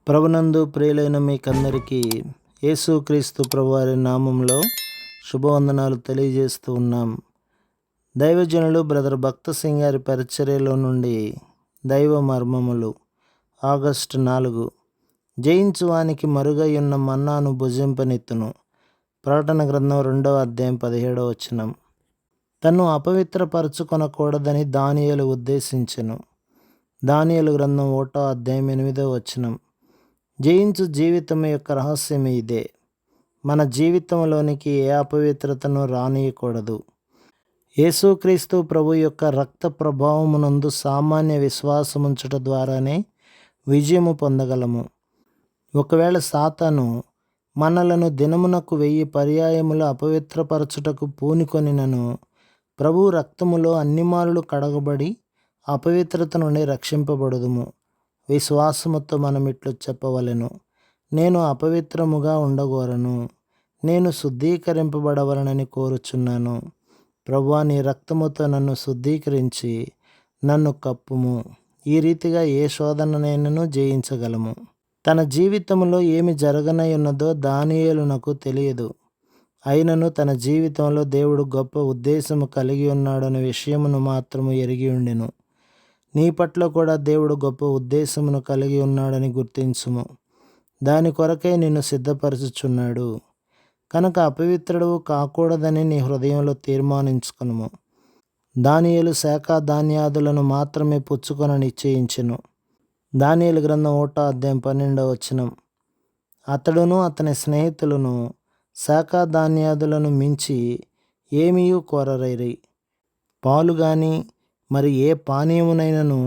ప్రభునందు ప్రియులైన మీకందరికీ యేసుక్రీస్తు ప్రభువారి నామంలో శుభవందనాలు తెలియజేస్తూ ఉన్నాం. దైవజనులు బ్రదర్ భక్త సింగ్ గారి పరిచర్యలో నుండి దైవ మర్మములు ఆగస్టు 4. జయించువానికి మరుగై ఉన్న మన్నాను భుజింపనెత్తును. ప్రకటన గ్రంథం 2వ అధ్యాయం 17వ వచనం. తన్ను అపవిత్రపరచుకొనకూడదని దానియేలు ఉద్దేశించెను. దానియేలు గ్రంథం 1వ అధ్యాయం 8వ వచనం. జయించు జీవితం యొక్క రహస్యం ఇదే. మన జీవితంలోనికి ఏ అపవిత్రతను రానియకూడదు. యేసుక్రీస్తు ప్రభు యొక్క రక్త ప్రభావమునందు సామాన్య విశ్వాసముంచుట ద్వారానే విజయము పొందగలము. ఒకవేళ సాతాను మనలను దినమునకు 1000 పర్యాయములు అపవిత్రపరచుటకు పూనుకొనినను, ప్రభు రక్తములో అన్ని మారులు కడగబడి అపవిత్రత నుండి రక్షింపబడుదుము. విశ్వాసముతో మనమిట్లు చెప్పవలెను: నేను అపవిత్రముగా ఉండగోరను, నేను శుద్ధీకరింపబడవలనని కోరుచున్నాను. ప్రభువా, నీ రక్తముతో నన్ను శుద్ధీకరించి నన్ను కప్పుము. ఈ రీతిగా ఏ శోధననైనను జయించగలము. తన జీవితంలో ఏమి జరగనై ఉన్నదో దానియేలునకు తెలియదు. అయినను తన జీవితంలో దేవుడు గొప్ప ఉద్దేశము కలిగి ఉన్నాడనే విషయమును మాత్రము ఎరిగి ఉండెను. నీ పట్ల కూడా దేవుడు గొప్ప ఉద్దేశమును కలిగి ఉన్నాడని గుర్తించుము. దాని కొరకై నిన్ను సిద్ధపరచుచున్నాడు. కనుక అపవిత్రుడు కాకూడదని నీ హృదయంలో తీర్మానించుకొనుము. దానియేలు శాఖ ధాన్యాదులను మాత్రమే పుచ్చుకొన నిశ్చయించెను. దానియేలు గ్రంథం 1వ అధ్యాయం 12వ వచనం. అతడును అతని స్నేహితులను శాఖ ధాన్యాదులను మించి ఏమీయూ కోరరైరి. పాలు గాని మరి ఏ పానీయమునైనను,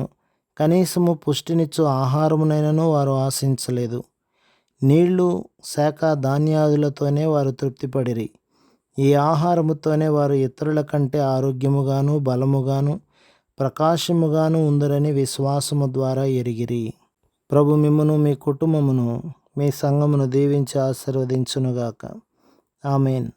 కనీసము పుష్టినిచ్చు ఆహారమునైనను వారు ఆశించలేదు. నీళ్లు, శాఖ ధాన్యాదులతోనే వారు తృప్తిపడిరి. ఈ ఆహారముతోనే వారు ఇతరుల కంటే ఆరోగ్యముగాను, బలముగాను, ప్రకాశముగాను ఉందరని విశ్వాసము ద్వారా ఎరిగిరి. ప్రభు మిమ్మును, మీ కుటుంబమును, మీ సంఘమును దీవించి ఆశీర్వదించునుగాక. ఆమేన్.